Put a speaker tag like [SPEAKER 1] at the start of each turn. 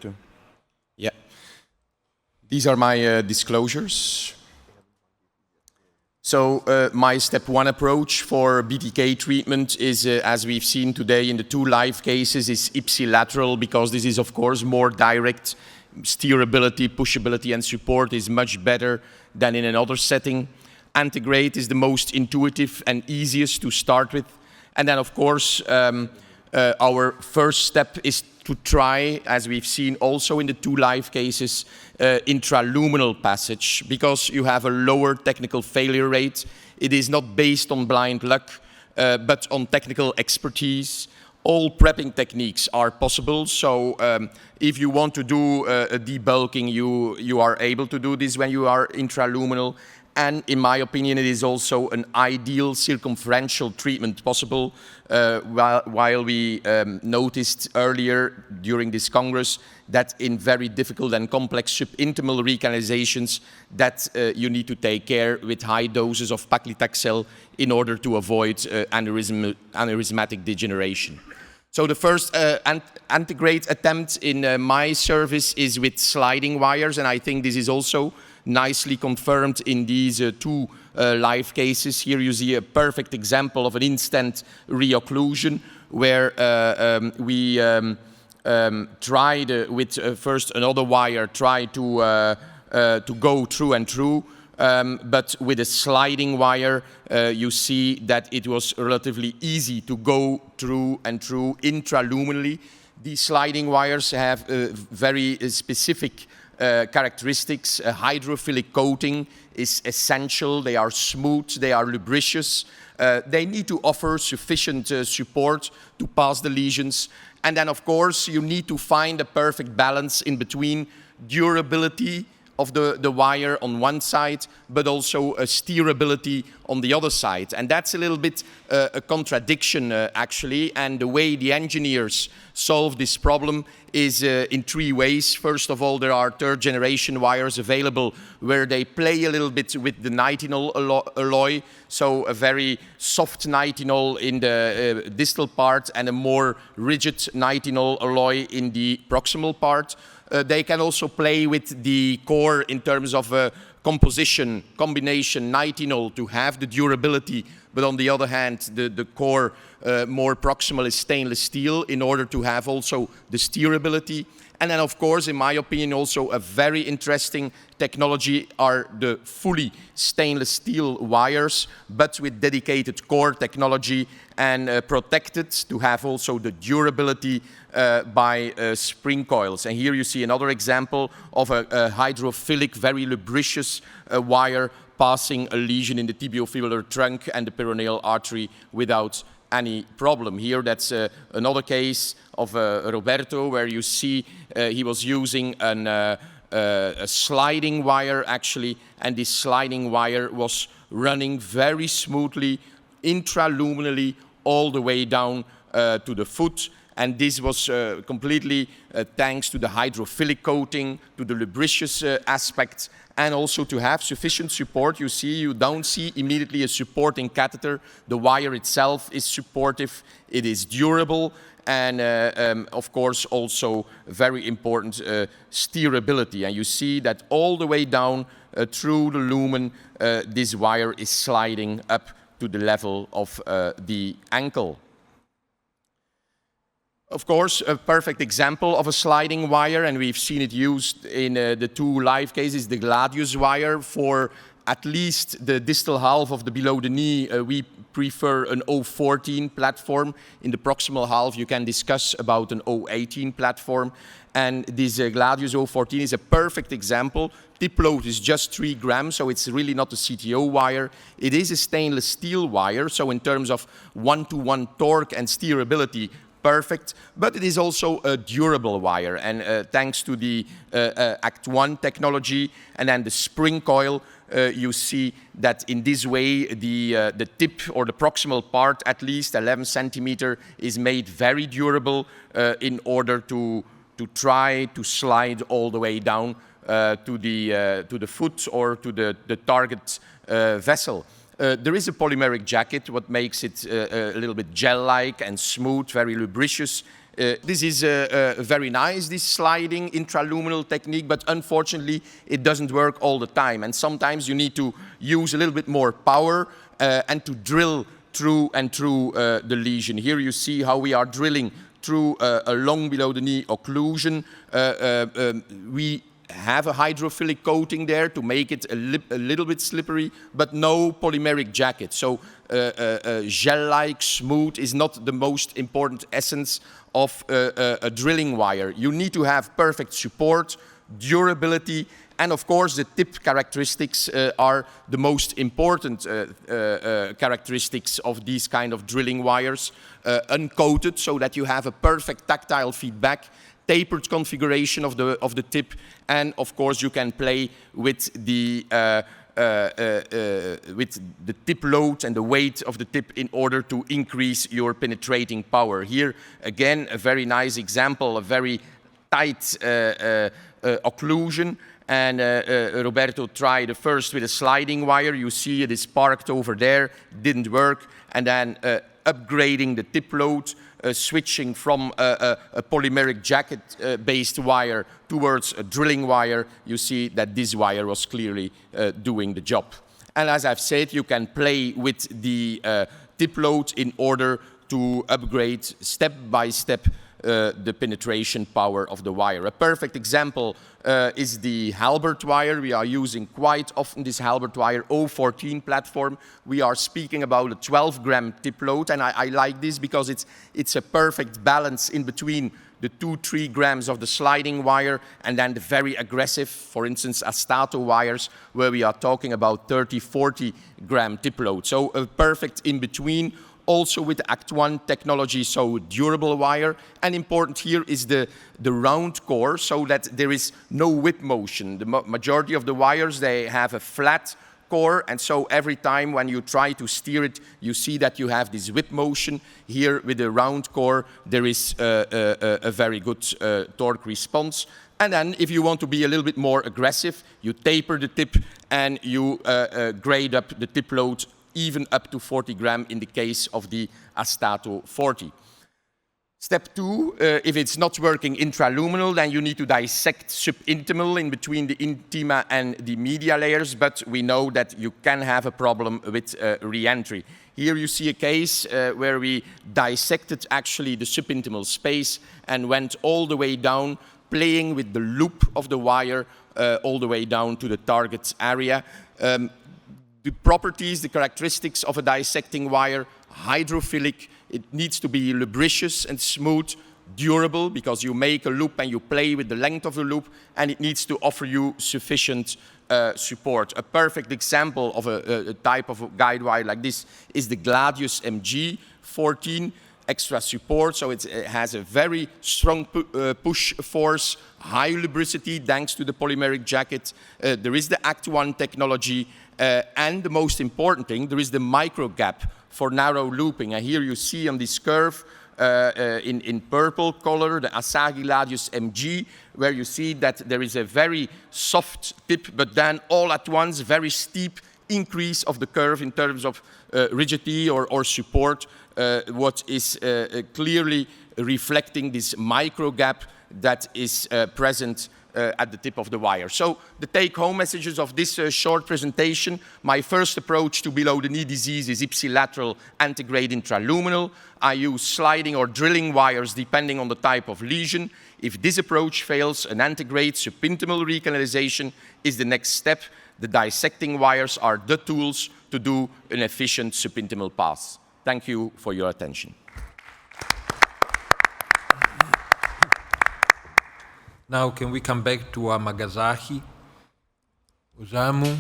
[SPEAKER 1] Roberto. Yeah. These are my disclosures. So my step one approach for BTK treatment is, as we've seen today in the 2 live cases, is ipsilateral, because this is of course more direct. Steerability, pushability and support is much better than in another setting. Antegrade is the most intuitive and easiest to start with. And then of course our first step is to try, as we've seen also in the 2 live cases, intraluminal passage, because you have a lower technical failure rate. It is not based on blind luck, but on technical expertise. All prepping techniques are possible, so if you want to do a debulking, you are able to do this when you are intraluminal. And in my opinion, it is also an ideal circumferential treatment possible, while we noticed earlier during this Congress that in very difficult and complex subintimal recanalizations that you need to take care with high doses of paclitaxel in order to avoid aneurysmatic degeneration. So the first antegrade attempt in my service is with sliding wires, and I think this is also nicely confirmed in these 2 live cases. Here you see a perfect example of an instant reocclusion where we tried with first another wire, tried to go through and through, but with a sliding wire you see that it was relatively easy to go through and through intraluminally. These sliding wires have very specific characteristics. A hydrophilic coating is essential. They are smooth, they are lubricious. They need to offer sufficient support to pass the lesions. And then of course you need to find a perfect balance in between durability of the wire on one side, but also a steerability on the other side. And that's a little bit a contradiction actually, and the way the engineers solve this problem is in 3 ways. First of all, there are 3rd generation wires available where they play a little bit with the nitinol alloy, so a very soft nitinol in the distal part and a more rigid nitinol alloy in the proximal part. They can also play with the core in terms of composition, combination, nitinol to have the durability, but on the other hand, the core more proximal is stainless steel in order to have also the steerability. And then of course, in my opinion, also a very interesting technology are the fully stainless steel wires, but with dedicated core technology and protected to have also the durability by spring coils. And here you see another example of a hydrophilic, very lubricious wire passing a lesion in the tibiofibular trunk and the peroneal artery without any problem. Here that's another case of Roberto, where you see he was using a sliding wire actually, and this sliding wire was running very smoothly intraluminally all the way down to the foot. And this was completely thanks to the hydrophilic coating, to the lubricious aspect, and also to have sufficient support. You don't see immediately a supporting catheter. The wire itself is supportive, it is durable, and of course also very important steerability. And you see that all the way down through the lumen, this wire is sliding up to the level of the ankle. Of course, a perfect example of a sliding wire, and we've seen it used in the 2 live cases, the gladius wire. For at least the distal half of the below the knee, we prefer an 014 platform. In the proximal half, you can discuss about an 018 platform. And this gladius 014 is a perfect example. Tip load is just 3 grams, so it's really not a CTO wire. It is a stainless steel wire, so in terms of one-to-one torque and steerability, perfect, but it is also a durable wire, and thanks to the Act 1 technology and then the spring coil, you see that in this way the tip or the proximal part, at least 11 centimeter, is made very durable in order to try to slide all the way down to the foot or to the target vessel. There is a polymeric jacket, what makes it a little bit gel-like and smooth, very lubricious. This is very nice, this sliding intraluminal technique, but unfortunately it doesn't work all the time. And sometimes you need to use a little bit more power and to drill through the lesion. Here you see how we are drilling through a long below the knee occlusion. We have a hydrophilic coating there to make it a little bit slippery, but no polymeric jacket. So gel-like, smooth is not the most important essence of a drilling wire. You need to have perfect support, durability, and of course the tip characteristics are the most important characteristics of these kind of drilling wires. Uncoated, so that you have a perfect tactile feedback, tapered configuration of the tip, and of course you can play with the tip load and the weight of the tip in order to increase your penetrating power. Here again a very nice example, a very tight occlusion, and Roberto tried first with a sliding wire. You see it is parked over there, didn't work, and then upgrading the tip load, switching from a polymeric jacket-based wire towards a drilling wire. You see that this wire was clearly doing the job. And as I've said, you can play with the tip load in order to upgrade step by step the penetration power of the wire. A perfect example is the Halbert wire. We are using quite often this Halbert wire 014 platform. We are speaking about a 12-gram tip load, and I like this because it's a perfect balance in between the 2-3 grams of the sliding wire and then the very aggressive, for instance, Astato wires, where we are talking about 30-40 gram tip load. So a perfect in between. Also with Act 1 technology, so durable wire. And important here is the round core, so that there is no whip motion. The majority of the wires, they have a flat core, and so every time when you try to steer it, you see that you have this whip motion. Here with the round core, there is a very good torque response. And then if you want to be a little bit more aggressive, you taper the tip and you grade up the tip load even up to 40 gram in the case of the Astato 40. Step 2, if it's not working intraluminal, then you need to dissect subintimal in between the intima and the media layers, but we know that you can have a problem with re-entry. Here you see a case where we dissected actually the subintimal space and went all the way down, playing with the loop of the wire all the way down to the target area. The properties, the characteristics of a dissecting wire: hydrophilic, it needs to be lubricious and smooth, durable, because you make a loop and you play with the length of the loop, and it needs to offer you sufficient support. A perfect example of a type of a guide wire like this is the Gladius MG 14, extra support, so it has a very strong push force, high lubricity thanks to the polymeric jacket. There is the Act 1 technology, and the most important thing, there is the micro gap for narrow looping. And here you see on this curve in purple color, the Asahi Gladius MG, where you see that there is a very soft tip, but then all at once very steep increase of the curve in terms of rigidity or support, what is clearly reflecting this micro gap that is present at the tip of the wire. So the take-home messages of this short presentation: my first approach to below-the-knee disease is ipsilateral antegrade intraluminal. I use sliding or drilling wires depending on the type of lesion. If this approach fails, an antegrade subintimal recanalization is the next step. The dissecting wires are the tools to do an efficient subintimal pass. Thank you for your attention.
[SPEAKER 2] Now, can we come back to Amagasaki? Osamu?